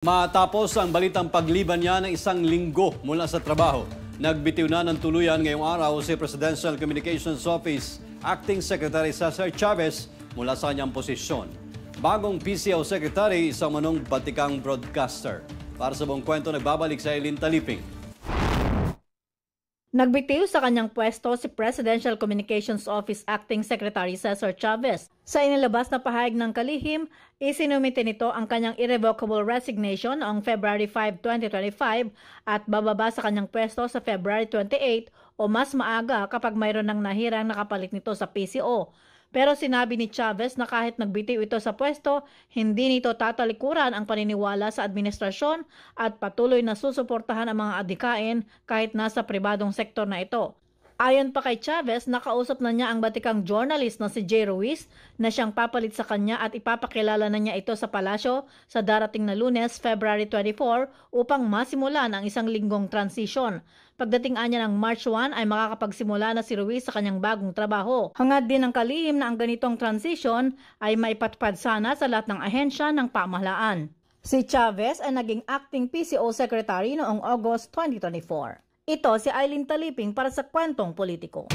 Matapos ang balitang pagliban niya ng isang linggo mula sa trabaho, nagbitiw na ng tuluyan ngayong araw si Presidential Communications Office Acting Secretary Cesar Chavez mula sa kanyang posisyon. Bagong PCO Secretary, isang manong batikang broadcaster. Para sa buong kwento, nagbabalik sa Eileen Taliping. Nagbitiw sa kanyang pwesto si Presidential Communications Office Acting Secretary Cesar Chavez. Sa inilabas na pahayag ng kalihim, isinumite nito ang kanyang irrevocable resignation noong February 5, 2025 at bababa sa kanyang pwesto sa February 28 o mas maaga kapag mayroon ng nahirang nakapalit nito sa PCO. Pero sinabi ni Chavez na kahit nagbitiw ito sa pwesto, hindi nito tatalikuran ang paniniwala sa administrasyon at patuloy na susuportahan ang mga adhikain kahit nasa pribadong sektor na ito. Ayon pa kay Chavez, nakausap na niya ang batikang journalist na si Jay Ruiz na siyang papalit sa kanya at ipapakilala na niya ito sa palasyo sa darating na Lunes, February 24 upang masimulan ang isang linggong transition. Pagdating anya ng March 1 ay makakapagsimula na si Ruiz sa kanyang bagong trabaho. Hangad din ng kalihim na ang ganitong transition ay maipatupad sana sa lahat ng ahensya ng pamahalaan. Si Chavez ay naging acting PCO Secretary noong August 2024. Ito si Eileen Taliping para sa Kwentong Politiko.